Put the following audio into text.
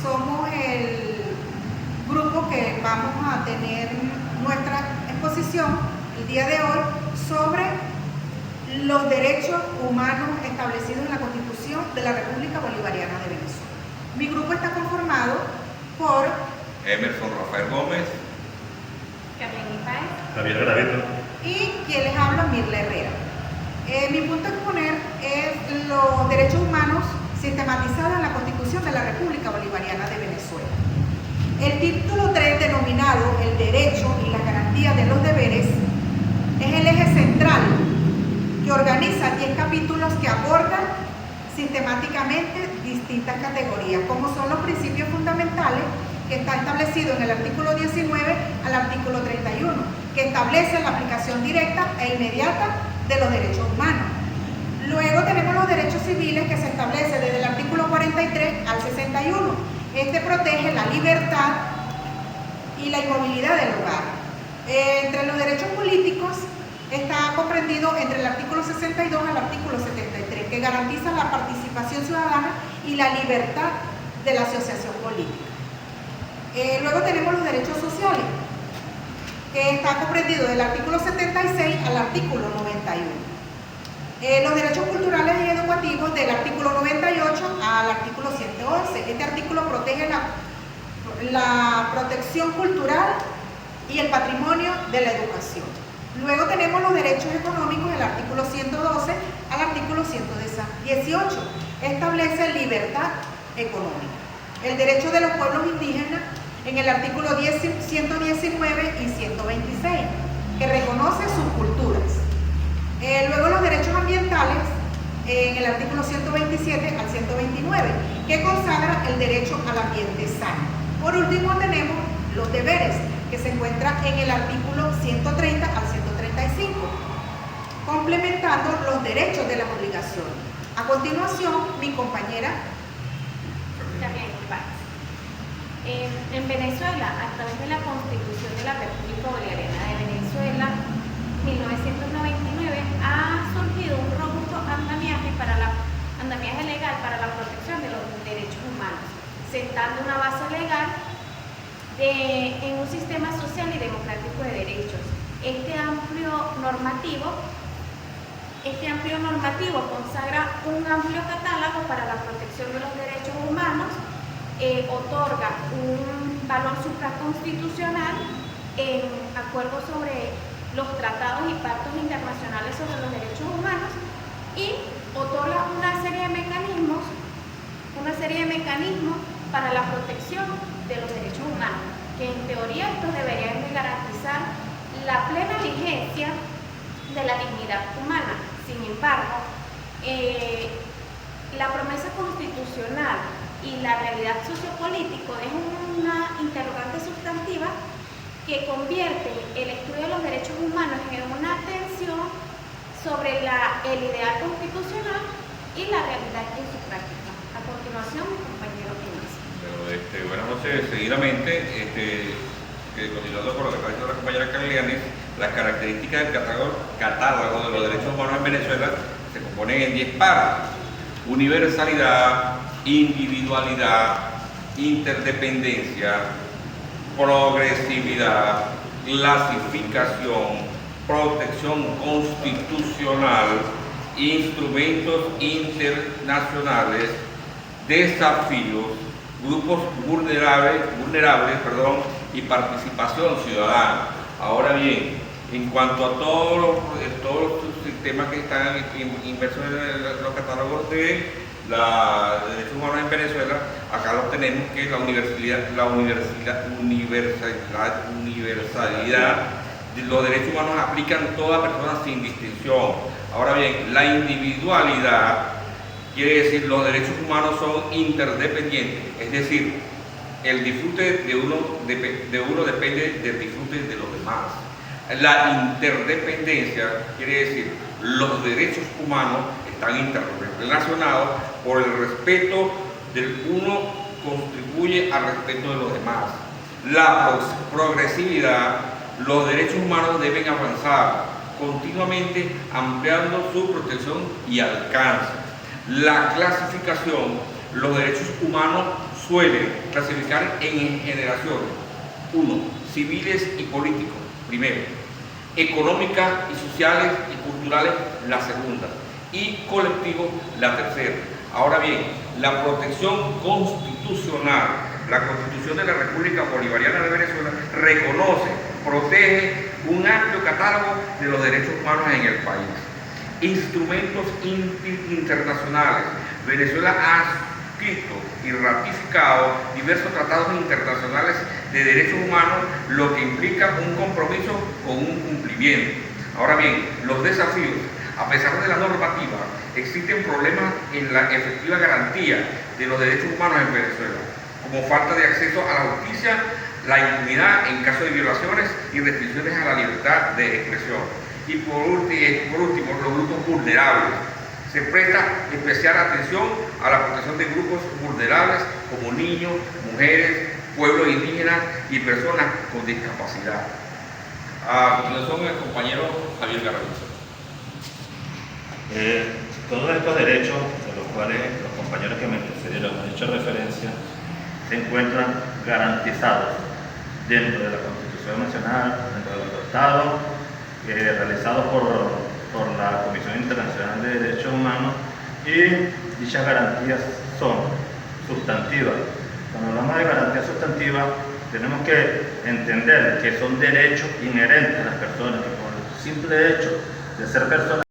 somos el grupo que vamos a tener nuestra exposición el día de hoy sobre los derechos humanos establecidos en la Constitución de la República Bolivariana de Venezuela. Mi grupo está conformado por Emerson Rafael Gómez, Carleni Páez, Javier Gravito y quien les habla, Mirla Herrera. Mi punto a exponer es los derechos humanos sistematizados en la Constitución de la República Bolivariana de Venezuela. El título 3, denominado El derecho y las garantías de los deberes, es el eje central que organiza 10 capítulos que abordan sistemáticamente distintas categorías, como son los principios fundamentales que está establecido en el artículo 19 al artículo 31, que establece la aplicación directa e inmediata de los derechos humanos. Luego tenemos los derechos civiles, que se establece desde el artículo 43 al 61. Este protege la libertad y la inmovilidad del hogar. Entre los derechos políticos está comprendido entre el artículo 62 al artículo 73, que garantiza la participación ciudadana y la libertad de la asociación política. Luego tenemos los derechos sociales, que está comprendido del artículo 76 al artículo 91. Los derechos culturales y educativos del artículo 98 al artículo 111. Este artículo protege la protección cultural y el patrimonio de la educación. Luego tenemos los derechos económicos del artículo 112 al artículo 118. Establece libertad económica. El derecho de los pueblos indígenas en el artículo 119 y 126, que reconoce sus culturas. Luego los derechos ambientales en el artículo 127 al 129, que consagra el derecho al ambiente sano. Por último tenemos los deberes, que se encuentra en el artículo 130 al 135, complementando los derechos de las obligaciones. A continuación, mi compañera Carleni Páez. En Venezuela, a través de la Constitución de la República Bolivariana de Venezuela, 1999, ha surgido un robusto andamiaje legal para la protección de los derechos humanos, sentando una base legal en un sistema social y democrático de derechos. Este amplio normativo consagra un amplio catálogo para la protección de los derechos humanos, otorga un valor supraconstitucional en acuerdo sobre los tratados y pactos internacionales sobre los derechos humanos, y otorga una serie de mecanismos para la protección de los derechos humanos, que en teoría estos deberían de garantizar la plena vigencia de la dignidad humana. Sin embargo, la promesa constitucional y la realidad sociopolítica es una interrogante sustantiva que convierte el estudio de los derechos humanos en una tensión sobre el ideal constitucional y la realidad en su práctica. A continuación, mi compañero Ignacio. Buenas noches. Seguidamente, continuando con lo que está diciendo la compañera Carleni, las características del catálogo de los derechos humanos en Venezuela se componen en 10 partes: universalidad, individualidad, interdependencia, progresividad, clasificación, protección constitucional, instrumentos internacionales, desafíos, grupos vulnerables, y participación ciudadana. Ahora bien, en cuanto a todos los sistemas que están inmersos en los catálogos de derechos humanos en Venezuela, acá los tenemos, que es la universalidad de los derechos humanos aplican a toda persona sin distinción. Ahora bien, la individualidad quiere decir los derechos humanos son interdependientes, es decir, el disfrute de uno depende del disfrute de los demás. La interdependencia quiere decir los derechos humanos están interrelacionados por el respeto del uno, contribuye al respeto de los demás. La progresividad, los derechos humanos deben avanzar continuamente ampliando su protección y alcance. La clasificación, los derechos humanos suelen clasificar en generaciones. 1. Civiles y políticos, primero. Económicas y sociales y culturales, la segunda. Y colectivos, la tercera. Ahora bien, la protección constitucional, la Constitución de la República Bolivariana de Venezuela, reconoce, protege un amplio catálogo de los derechos humanos en el país. Instrumentos internacionales. Venezuela ha suscrito y ratificado diversos tratados internacionales de derechos humanos, lo que implica un compromiso con un cumplimiento. Ahora bien, los desafíos. A pesar de la normativa, existen problemas en la efectiva garantía de los derechos humanos en Venezuela, como falta de acceso a la justicia, la impunidad en caso de violaciones y restricciones a la libertad de expresión. Y por último, los grupos vulnerables. Se presta especial atención a la protección de grupos vulnerables como niños, mujeres, pueblos indígenas y personas con discapacidad. A continuación, el compañero Javier Garravizo. Todos estos derechos, de los cuales los compañeros que me precedieron han hecho referencia, se encuentran garantizados dentro de la Constitución Nacional, dentro de los tratados realizados por la Comisión Internacional de Derechos Humanos, y dichas garantías son sustantivas. Cuando hablamos de garantías sustantivas, tenemos que entender que son derechos inherentes a las personas, que por el simple hecho de ser personas